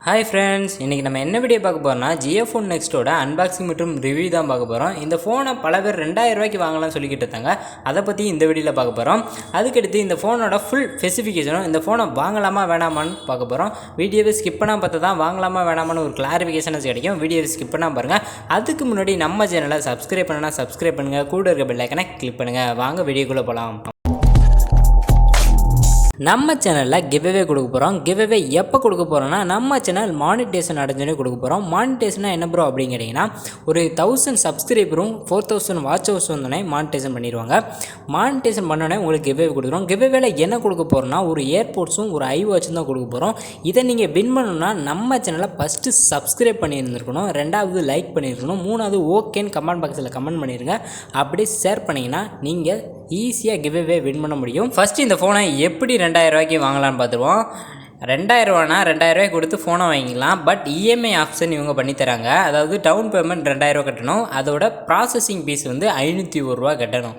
Hi friends, இன்றைக்கி நம்ம என்ன வீடியோ பார்க்க போகிறோம்னா ஜியோ ஃபோன் நெக்ஸ்ட்டோட அன்பாக்சிங் மற்றும் ரிவ்யூ தான் பார்க்க போகிறோம். இந்த ஃபோனை பல பேர் 2000 ரூபாய்க்கு வாங்கலாம்னு சொல்லிக்கிட்டு இருந்தாங்க. அதை பற்றி இந்த வீடியோவில் பார்க்க போகிறோம். அதுக்கடுத்து இந்த ஃபோனோட ஃபுல் ஸ்பெசிஃபிகேஷனும் இந்த ஃபோனை வாங்கலாமா வேணாமான்னு பார்க்க போகிறோம். வீடியோவை ஸ்கிப் பண்ணால் பார்த்தா தான் வாங்கலாமா வேணாமான்னு ஒரு கிளாரிஃபிகேஷன்ஸ் கிடைக்கும். வீடியோவை ஸ்கிப் பண்ணால் பாருங்கள். அதுக்கு முன்னாடி நம்ம சேனலை சப்ஸ்கிரைப் பண்ணனா சப்ஸ்கிரைப் பண்ணுங்கள், கூட இருக்க பெல் ஐக்கனை கிளிக் பண்ணுங்கள். வாங்க வீடியோக்குள்ளே போகலாம். நம்ம சேனலில் கிவ்அவே கொடுக்க போகிறோம். கிவ்அவே எப்போ கொடுக்க போகிறோன்னா நம்ம சேனல் மானிட்டேஷன் அடைஞ்சோடனே கொடுக்க போகிறோம். மானிட்டேஷனாக என்ன ப்ரோ அப்படின்னு கேட்டிங்கன்னா, ஒரு 1000 சப்ஸ்கிரைபரும் 4000 வாட்ச் ஹவர்ஸ் வந்தோடனே மானிட்டேஷன் பண்ணிடுவாங்க. மானிட்டேஷன் பண்ணோடனே உங்களுக்கு கிவ்அவே கொடுக்குறோம். கிவ்அவேல என்ன கொடுக்க போகிறோன்னா, ஒரு ஏர்போர்ட்ஸும் ஒரு ஐவாட்சும் தான் கொடுக்க போகிறோம். இதை நீங்கள் வின் பண்ணணும்னா நம்ம சேனலை ஃபஸ்ட்டு சப்ஸ்கிரைப் பண்ணியிருந்துருக்கணும், 2வது லைக் பண்ணியிருக்கணும், 3வது ஓகேன்னு கமெண்ட் பாக்ஸில் கமெண்ட் பண்ணிடுங்க. அப்படியே ஷேர் பண்ணிங்கன்னா நீங்கள் ஈஸியாக கிவ்அவே வின் பண்ண முடியும். ஃபஸ்ட்டு இந்த ஃபோனை எப்படி 2000 ரூபாய்க்கு வாங்கலான்னு பார்த்துருவோம். 2000 ரூபானா 2000 ரூபாய்க்கு கொடுத்து ஃபோனை வாங்கிக்கலாம். பட் இஎம்ஐ ஆப்ஷன் இவங்க பண்ணித்தராங்க. அதாவது டவுன் பேமெண்ட் 2000 ரூபா கட்டணும். அதோட ப்ராசஸிங் ஃபீஸ் வந்து 501 ரூபா கட்டணும்.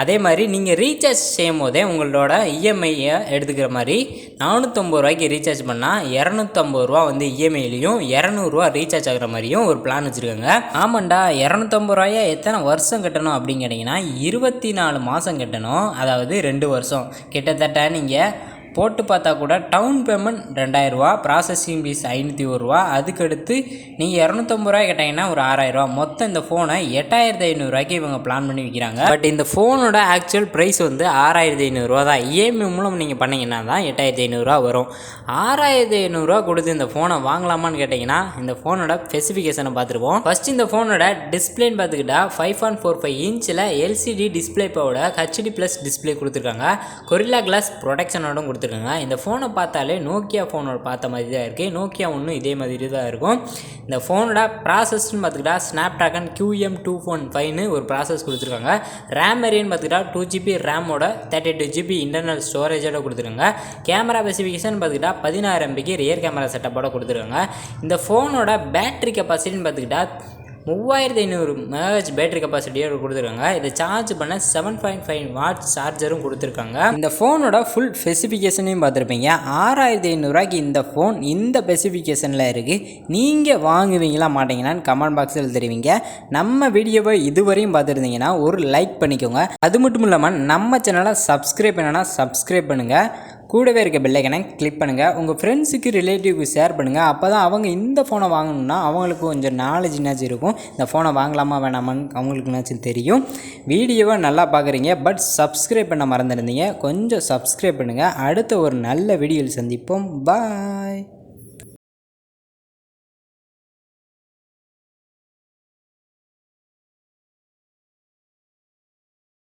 அதே மாதிரி நீங்கள் ரீசார்ஜ் செய்யும் போதே உங்களோட இஎம்ஐயை எடுத்துக்கிற மாதிரி 450 ரூபாய்க்கு ரீசார்ஜ் பண்ணால் 250 ரூபா வந்து இஎம்ஐலையும் 200 ரூபா ரீசார்ஜ் ஆகிற மாதிரியும் ஒரு பிளான் வச்சுருக்காங்க. ஆமாண்டா, 250 ரூபாயை எத்தனை வருஷம் கட்டணும் அப்படின்னு கேட்டிங்கன்னா 24 மாதம் கட்டணும். அதாவது 2 வருஷம் கிட்டத்தட்ட. நீங்கள் போட்டு பார்த்தா கூட டவுன் பேமெண்ட் 2000 ரூபா, ப்ராசஸிங் ஃபீஸ் 501 ரூபா, அதுக்கடுத்து நீங்கள் 250 ரூபாய் கேட்டிங்கன்னா ஒரு 6000 ரூபா. மொத்தம் இந்த ஃபோனை 8500 ரூபாய்க்கு இவங்க பிளான் பண்ணி விற்கிறாங்க. பட் இந்த ஃபோனோட ஆக்சுவல் ப்ரைஸ் வந்து 6500 ரூபா தான். இஎம்ஐ மூலம் நீங்கள் பண்ணிங்கன்னா தான் 8500 ரூபா வரும். 6500 ரூபா கொடுத்து இந்த ஃபோனை வாங்கலாமான்னு கேட்டிங்கன்னா இந்த ஃபோனோட ஸ்பெசிஃபிகேஷனை பார்த்துருவோம். ஃபஸ்ட் இந்த ஃபோனோட டிஸ்பிளேன்னு பார்த்துக்கிட்டா 5.45 இன்ச்சில் எல்சிடி டிஸ்பிளேப்போட ஹெச்டி ப்ளஸ் டிஸ்பிளே கொடுத்துருக்காங்க. கொரில்லா கிளாஸ் ப்ரொடெக்ஷனோட கொடுத்துருக்காங்க. இந்த ஃபோனை பார்த்தாலே நோக்கியா ஃபோனோட பார்த்த மாதிரி தான் இருக்குது. நோக்கியா ஒன்றும் இதே மாதிரி தான் இருக்கும். இந்த ஃபோனோட ப்ராசஸ்ன்னு பார்த்துக்கிட்டா ஸ்னாப்ட்ராகன் QM215 ஒரு ப்ராசஸ் கொடுத்துருக்காங்க. ரேம் வேரியன்ட் பார்த்துக்கிட்டா 2GB ரேமோட 32GB இன்டர்னல் ஸ்டோரேஜோட கொடுத்துருக்காங்க. கேமரா ஸ்பெசிஃபிகேஷன் பார்த்துக்கிட்டா 16 MB ரியர் கேமரா செட்டப்போட கொடுத்துருக்காங்க. இந்த ஃபோனோட பேட்டரி கெப்பாசிட்டின்னு பார்த்துக்கிட்டா 3500 mAh பேட்டரி கெப்பாசிட்டியோடு கொடுத்துருக்காங்க. இதை சார்ஜ் பண்ண 7.5 வாட் சார்ஜரும் கொடுத்துருக்காங்க. இந்த ஃபோனோட ஃபுல் ஸ்பெசிஃபிகேஷனையும் பார்த்துருப்பீங்க. 6500 ரூபாய்க்கு இந்த ஃபோன் இந்த ஸ்பெசிஃபிகேஷனில் இருக்குது. நீங்கள் வாங்குவீங்களா மாட்டீங்களான்னு கமெண்ட் பாக்ஸில் தெரிவிங்க. நம்ம வீடியோவை இதுவரையும் பார்த்துருந்தீங்கன்னா ஒரு லைக் பண்ணிக்கோங்க. அது மட்டும் இல்லாமல் நம்ம சேனலை சப்ஸ்கிரைப் பண்ணனா சப்ஸ்கிரைப் பண்ணுங்கள், கூடவே இருக்க பெல் ஐக்கனை கிளிக் பண்ணுங்கள். உங்கள் ஃப்ரெண்ட்ஸுக்கு ரிலேட்டிவ்க்கு ஷேர் பண்ணுங்கள். அப்போ தான் அவங்க இந்த ஃபோனை வாங்கணுன்னா அவங்களுக்கு கொஞ்சம் நாலேஜ்னாச்சும் இருக்கும். இந்த ஃபோனை வாங்கலாமா வேணாமான்னு அவங்களுக்குனாச்சும் தெரியும். வீடியோவை நல்லா பார்க்குறீங்க, பட் சப்ஸ்கிரைப் பண்ண மறந்துருந்தீங்க. கொஞ்சம் சப்ஸ்கிரைப் பண்ணுங்கள். அடுத்த ஒரு நல்ல வீடியோவில் சந்திப்போம். பாய்.